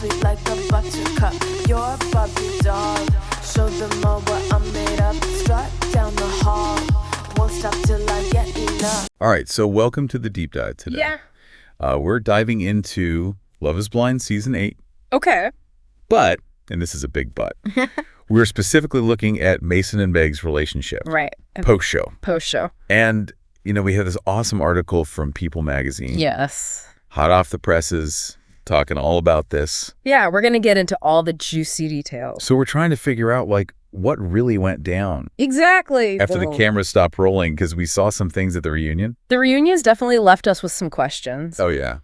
sweet like a buttercup. You're a Barbie doll. Show them all what I'm made of. Strut down the hall. Won't stop till I get enough. All right, so welcome to the deep dive today. Yeah. We're diving into Love is Blind Season 8. Okay. But, and this is a big but, we're specifically looking at Mason and Meg's relationship. Right. Post-show. Post-show. And, you know, we have this awesome article from People magazine. Yes. Hot off the presses, talking all about this. Yeah, we're going to get into all the juicy details. So we're trying to figure out, like, what really went down. Exactly. After the cameras stopped rolling, because we saw some things at the reunion. The reunions definitely left us with some questions. Oh, yeah.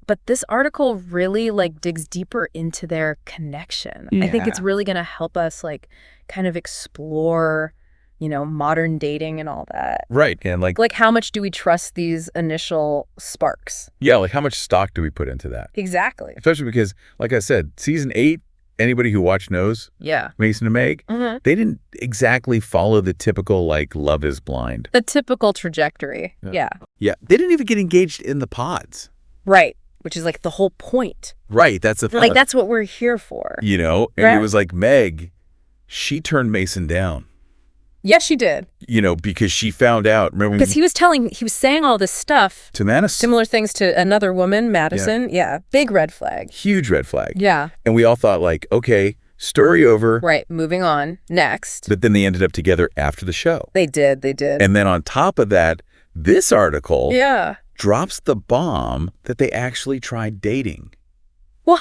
But this article really, like, digs deeper into their connection. Yeah. I think it's really going to help us, like, kind of explore, you know, modern dating and all that. Right. And, like how much do we trust these initial sparks? yeah, like, how much stock do we put into that? Exactly. Especially because, like I said, Season 8, anybody who watched knows Yeah. Mason and Meg, they didn't exactly follow the typical, like, Love is Blind. The typical trajectory. Yeah. Yeah. They didn't even get engaged in the pods. Right. Which is, like, the whole point. Right. That's the Like, that's what we're here for. you know, and Right. it was like Meg, she turned Mason down, Yes, she did. you know, because she found out, remember, Because he was saying all this stuff, to Madison, similar things to another woman, Madison. Yeah. Big red flag. huge red flag. Yeah. And we all thought, like, okay, story over. Right. Moving on. Next. But then they ended up together after the show. They did. And then on top of that, this article Yeah. drops the bomb that they actually tried dating. Why?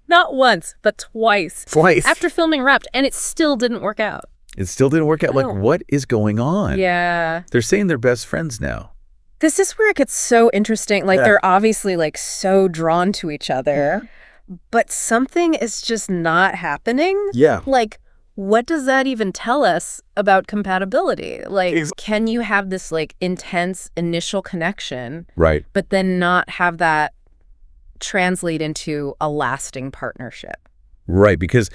Not once, but twice. Twice. After filming Wrapped, and it still didn't work out. It still didn't work out. No. Like, what is going on? Yeah. They're saying they're best friends now. This is where it gets so interesting. Like, Yeah. they're obviously, like, so drawn to each other, but something is just not happening. Yeah. Like, what does that even tell us about compatibility? Like, can you have this, like, intense initial connection, Right. but then not have that translate into a lasting partnership? Right. Because,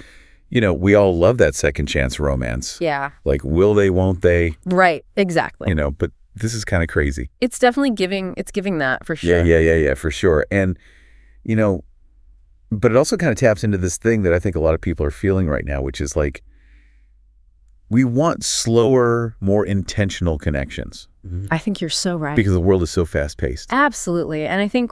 you know, we all love that second chance romance. Yeah. Like, will they, won't they? Right. Exactly. You know, but this is kind of crazy. It's definitely giving that for sure. Yeah, for sure. And, you know, but it also kind of taps into this thing that I think a lot of people are feeling right now, which is like, we want slower, more intentional connections I think you're so right. because the world is so fast-paced. Absolutely. And I think,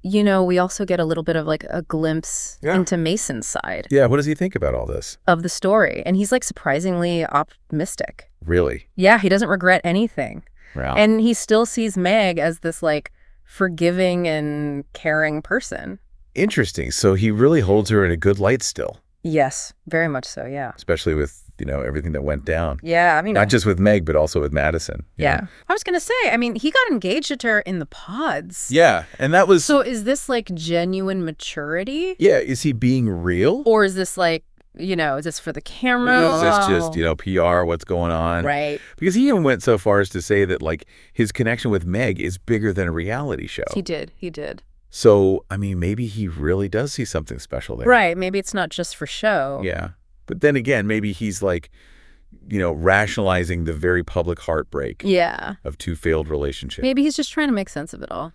you know, we also get a little bit of, like, a glimpse Yeah. into Mason's side Yeah, what does he think about all this? of the story. And he's, like, surprisingly optimistic. Really? Yeah, he doesn't regret anything. Wow. And he still sees Meg as this, like, forgiving and caring person. Interesting. So he really holds her in a good light still, Yes, very much so, yeah. especially with, you know, everything that went down. Yeah, I mean... Not just with Meg, but also with Madison. you Yeah. know? I was going to say, I mean, he got engaged to her in the pods. Yeah, and that was... So is this, like, genuine maturity? yeah, is he being real? Or is this, like, you know, is this for the camera? Is this just, you know, PR, what's going on? Right. Because he even went so far as to say that, like, his connection with Meg is bigger than a reality show. He did. So, I mean, maybe he really does see something special there. Right. Maybe it's not just for show. Yeah. But then again, maybe he's like, you know, rationalizing the very public heartbreak Yeah. of two failed relationships. Maybe he's just trying to make sense of it all.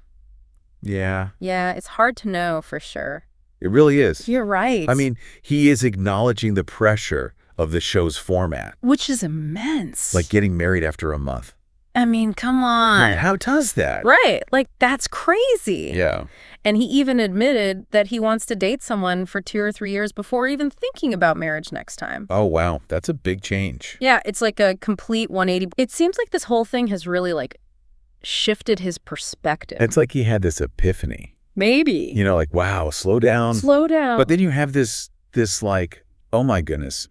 Yeah, Yeah, it's hard to know for sure. it really is. You're right. I mean, he is acknowledging the pressure of the show's format, which is immense. like getting married after a month. I mean, come on. How does that? Right. Like, that's crazy. Yeah. And he even admitted that he wants to date someone for 2 or 3 years before even thinking about marriage next time. Oh, wow. That's a big change. Yeah, it's like a complete 180. It seems like this whole thing has really, like, shifted his perspective. It's like he had this epiphany. Maybe. You know, like, wow, slow down. Slow down. But then you have this like, oh my goodness,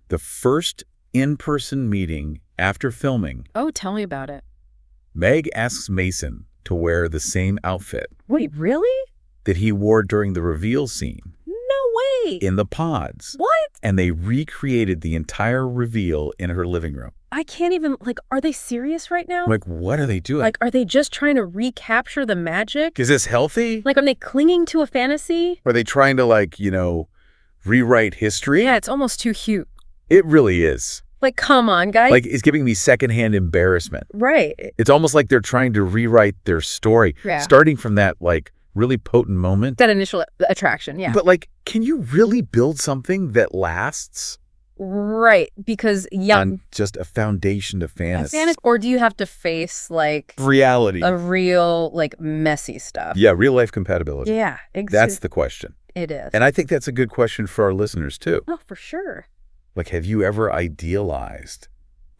the first in-person meeting after filming, Oh, tell me about it. Meg asks Mason to wear the same outfit Wait, really? that he wore during the reveal scene No way. in the pods. What? And they recreated the entire reveal in her living room. I can't even, like, are they serious right now? I'm like, what are they doing? Like, are they just trying to recapture the magic? Is this healthy? Like, are they clinging to a fantasy? Are they trying to, like, you know, rewrite history? Yeah, it's almost too cute. It really is. Like, come on, guys. Like, it's giving me secondhand embarrassment. Right. It's almost like they're trying to rewrite their story, Yeah. starting from that, like, really potent moment. That initial attraction, yeah. But, like, can you really build something that lasts Right, because, yeah. on just a foundation of fantasy? Or do you have to face, like, reality? a real, like, messy stuff? Yeah, real-life compatibility. Yeah, exactly. That's the question. It is. And I think that's a good question for our listeners, too. Oh, for sure. Like, have you ever idealized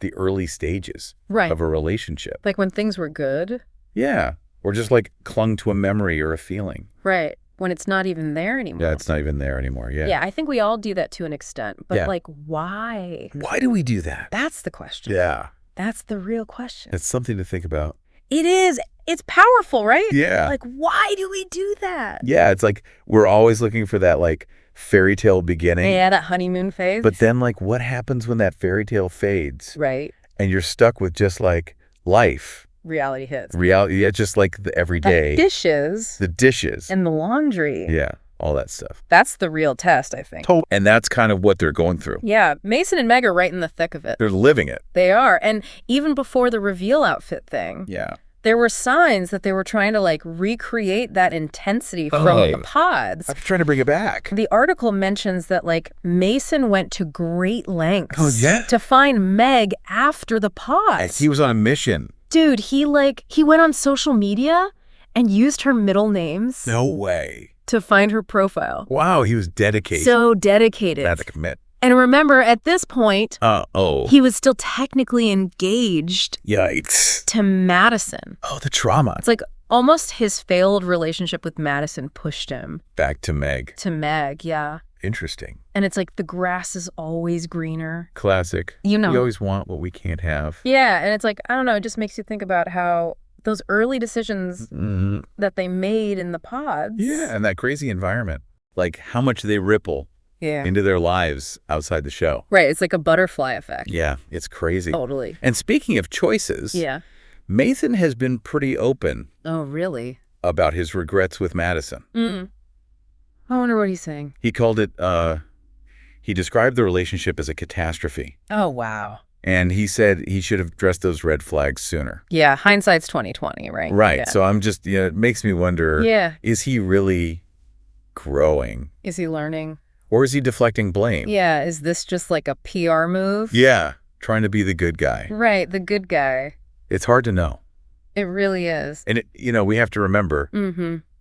the early stages of a relationship? Like when things were good? Yeah. Or just, like, clung to a memory or a feeling. Right. When it's not even there anymore. Yeah, it's not even there anymore. Yeah. Yeah, I think we all do that to an extent. But, Yeah. like, why? Why do we do that? That's the question. Yeah. That's the real question. It's something to think about. It is. It's powerful, right? Yeah. Like, why do we do that? Yeah, it's like we're always looking for that, like, fairy tale beginning. Yeah, that honeymoon phase. But then, like, what happens when that fairy tale fades? Right. And you're stuck with just, like, life. Reality hits. Reality, yeah, just like the everyday. The dishes. The dishes. And the laundry. Yeah, all that stuff. That's the real test, I think. And that's kind of what they're going through. Yeah, Mason and Meg are right in the thick of it. They're living it. They are. And even before the reveal outfit thing, Yeah. there were signs that they were trying to, like, recreate that intensity from the pods. I'm trying to bring it back. The article mentions that, like, Mason went to great lengths yeah? to find Meg after the pods. He was on a mission. Dude, he went on social media and used her middle names. No way. To find her profile. Wow, he was dedicated. So dedicated. Had to commit. And remember, at this point, he was still technically engaged. Yikes. To Madison. Oh, the trauma. It's like almost his failed relationship with Madison pushed him. Back to Meg. To Meg, yeah. Interesting. And it's like the grass is always greener. Classic. You know. We always want what we can't have. Yeah, and it's like, I don't know, it just makes you think about how those early decisions that they made in the pods. Yeah, and that crazy environment. Like how much they ripple into their lives outside the show. Right, it's like a butterfly effect. Yeah, it's crazy. Totally. And speaking of choices, Mason has been pretty open. Oh, really? About his regrets with Madison. I wonder what he's saying. He called it, he described the relationship as a catastrophe. Oh, wow. And he said he should have addressed those red flags sooner. Yeah, hindsight's 20/20, right? Right. Yeah. So I'm just, it makes me wonder, is he really growing? Is he learning? Or is he deflecting blame? Yeah, is this just like a PR move? Yeah, trying to be the good guy. Right, the good guy. It's hard to know. It really is. And, we have to remember,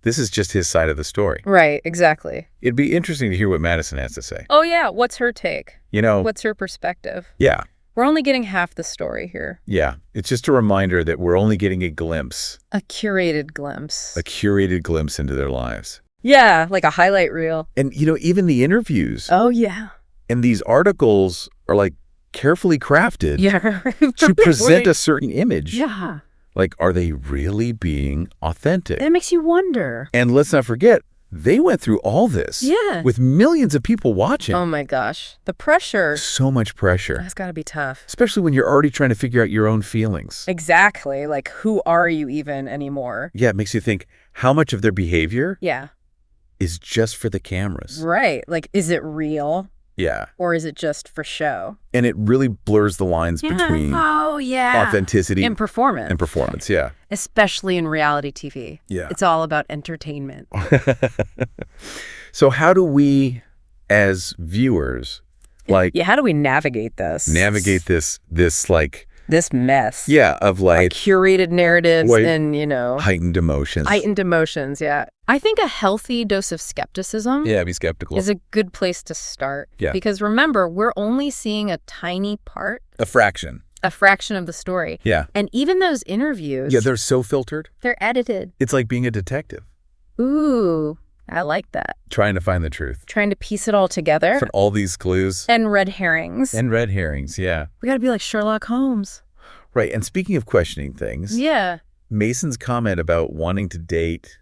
this is just his side of the story. Right, exactly. It'd be interesting to hear what Madison has to say. Oh, yeah. What's her take? What's her perspective? Yeah. We're only getting half the story here. Yeah. It's just a reminder that we're only getting a glimpse. A curated glimpse. A curated glimpse into their lives. Yeah, like a highlight reel. And, even the interviews. Oh, yeah. And these articles are, like, carefully crafted to present a certain image. Yeah. Like, are they really being authentic? That makes you wonder. And let's not forget, they went through all this. Yeah. With millions of people watching. Oh, my gosh. The pressure. So much pressure. That's got to be tough. Especially when you're already trying to figure out your own feelings. Exactly. Like, who are you even anymore? Yeah, it makes you think, how much of their behavior is just for the cameras? Right. Like, is it real? Yeah. Or is it just for show? And it really blurs the lines between authenticity and performance. Yeah. Especially in reality TV. Yeah. It's all about entertainment. So how do we, as viewers, how do we navigate this? This mess. Yeah, of like curated narratives and, heightened emotions. Heightened emotions, yeah. I think a healthy dose of skepticism be skeptical. is a good place to start. Yeah. Because remember, we're only seeing a tiny part. A fraction of the story. Yeah. And even those interviews. Yeah, they're so filtered. They're edited. It's like being a detective. Ooh, I like that. Trying to find the truth. Trying to piece it all together. For all these clues. And red herrings. Yeah. We got to be like Sherlock Holmes. Right. And speaking of questioning things. Yeah. Mason's comment about wanting to date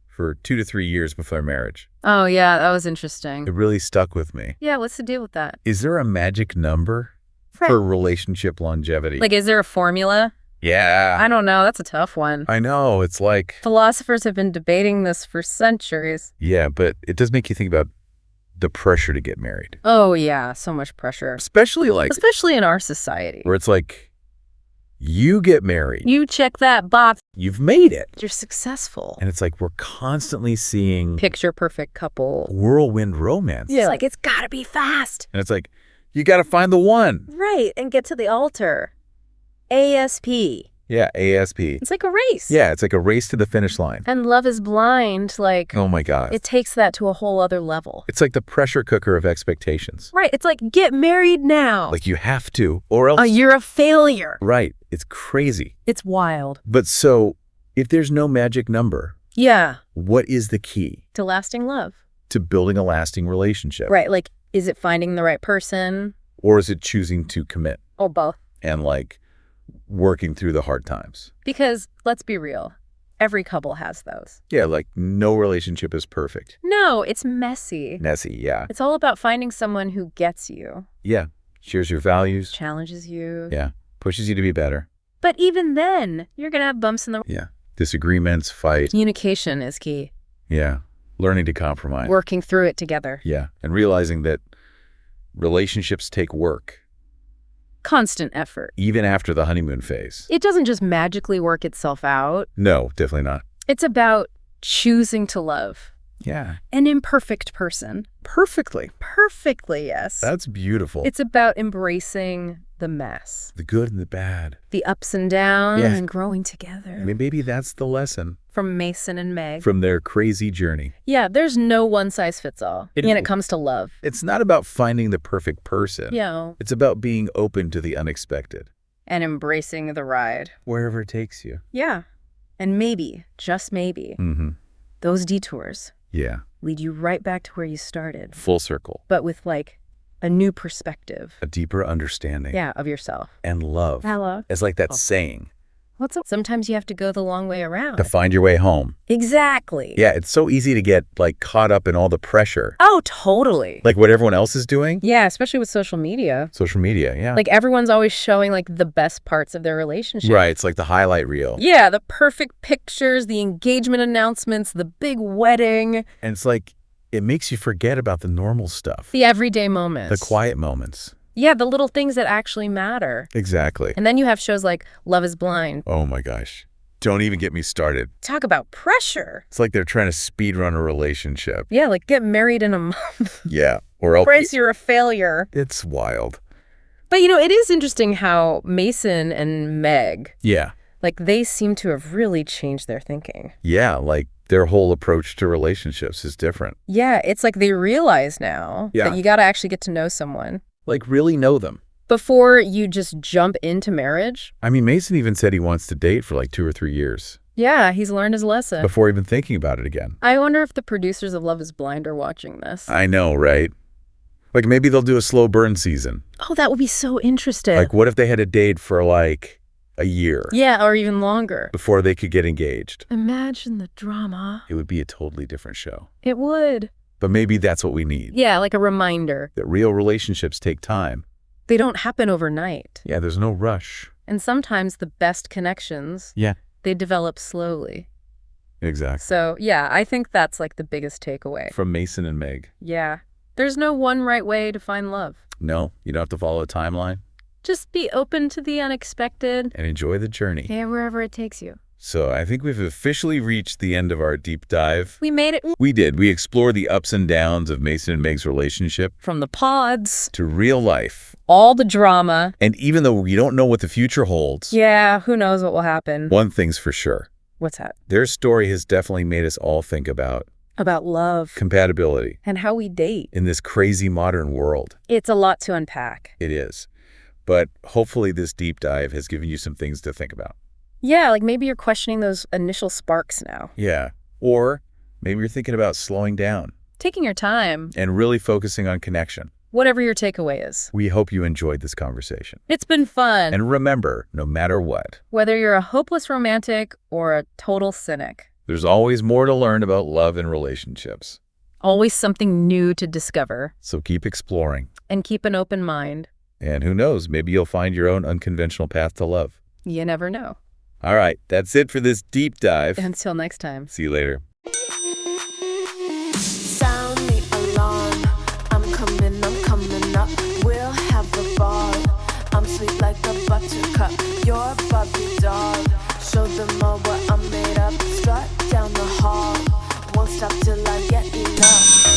for 2 to 3 years before marriage. Oh, yeah. That was interesting. It really stuck with me. Yeah. What's the deal with that? Is there a magic number for relationship longevity? Like, is there a formula? Yeah. I don't know. That's a tough one. I know. It's like... Philosophers have been debating this for centuries. Yeah, but it does make you think about the pressure to get married. Oh, yeah. So much pressure. Especially in our society. Where it's like, You get married. You check that box. You've made it. You're successful. And it's like we're constantly seeing Picture perfect couple. whirlwind romance. Yeah, like it's gotta be fast. And it's like, you got to find the one. Right, and get to the altar. ASP. Yeah, ASP. It's like a race. Yeah, it's like a race to the finish line. And Love is Blind, like, Oh my God. it takes that to a whole other level. It's like the pressure cooker of expectations. Right, it's like, get married now. Like you have to, or else. You're a failure. Right. It's crazy. It's wild. But so, if there's no magic number, Yeah. what is the key To lasting love. to building a lasting relationship? Right, like, is it finding the right person? Or is it choosing to commit Or both? and like working through the hard times? Because, let's be real, every couple has those. Yeah, like no relationship is perfect. No, it's messy. Messy, yeah. It's all about finding someone who gets you, Yeah. Shares your values. challenges you. Yeah. Pushes you to be better. But even then, you're going to have bumps in the road. Yeah. Disagreements, fight. Communication is key. Yeah. Learning to compromise. Working through it together. Yeah. And realizing that relationships take work, Constant effort. even after the honeymoon phase. It doesn't just magically work itself out. No, definitely not. It's about choosing to love Yeah. an imperfect person. Perfectly. Perfectly, yes. That's beautiful. It's about embracing the mess, the good and the bad. the ups and downs, Yeah. and growing together. I mean, maybe that's the lesson From Mason and Meg. from their crazy journey. Yeah, there's no one size fits all when it comes to love. It's not about finding the perfect person. Yeah. It's about being open to the unexpected, And embracing the ride. wherever it takes you. Yeah. And maybe, just maybe, Mm-hmm. those detours Yeah. lead you right back to where you started, Full circle. but with like a new perspective. A deeper understanding. Yeah, of yourself. And love. Hello. It's like that saying, What's up? Sometimes you have to go the long way around. to find your way home. Exactly. Yeah, it's so easy to get like caught up in all the pressure. Oh, totally. Like what everyone else is doing. Yeah, especially with social media. Social media, yeah. Like everyone's always showing like the best parts of their relationship. Right, it's like the highlight reel. Yeah, the perfect pictures, the engagement announcements, the big wedding, And it's like, it makes you forget about the normal stuff. the everyday moments. The quiet moments. Yeah, the little things that actually matter. Exactly. And then you have shows like Love is Blind. Oh my gosh. Don't even get me started. Talk about pressure. It's like they're trying to speed run a relationship. Yeah, like get married in a month. Yeah. Or else Brace, you're a failure. it's wild. But you know, it is interesting how Mason and Meg, Yeah. like they seem to have really changed their thinking. Yeah, like their whole approach to relationships is different. Yeah, it's like they realize now Yeah. that you got to actually get to know someone Like really know them. before you just jump into marriage. I mean, Mason even said he wants to date for like 2 or 3 years Yeah, he's learned his lesson. before even thinking about it again. I wonder if the producers of Love is Blind are watching this. I know, right? Like maybe they'll do a slow burn season. Oh, that would be so interesting. Like what if they had to date for like a year Yeah, or even longer. before they could get engaged? Imagine the drama. It would be a totally different show. It would. But maybe that's what we need. Yeah, like a reminder. That real relationships take time. They don't happen overnight. Yeah, there's no rush. And sometimes the best connections, Yeah. they develop slowly. Exactly. So, yeah, I think that's like the biggest takeaway. From Mason and Meg. Yeah. There's no one right way to find love. No, you don't have to follow a timeline Just be open to the unexpected. and enjoy the journey. Yeah, wherever it takes you. So I think we've officially reached the end of our deep dive. We made it We did. We explored the ups and downs of Mason and Meg's relationship from the pods, to real life. all the drama. And even though we don't know what the future holds, Yeah, who knows what will happen. one thing's for sure. What's that? Their story has definitely made us all think about About love compatibility and how we date. in this crazy modern world. It's a lot to unpack. It is. But hopefully this deep dive has given you some things to think about. Yeah, like maybe you're questioning those initial sparks now. Yeah. Or maybe you're thinking about slowing down Taking your time, and really focusing on connection. whatever your takeaway is. We hope you enjoyed this conversation. It's been fun. And remember, no matter what, Whether you're a hopeless romantic or a total cynic, there's always more to learn about love and relationships. always something new to discover. So keep exploring. And keep an open mind. And who knows, maybe you'll find your own unconventional path to love. You never know. All right, that's it for this deep dive. Until next time. See you later. Sound the alarm. I'm coming up. We'll have a ball. I'm sweet like a buttercup. Your dog. Show them all what I'm made up. Strut down the hall. Won't stop till I get enough.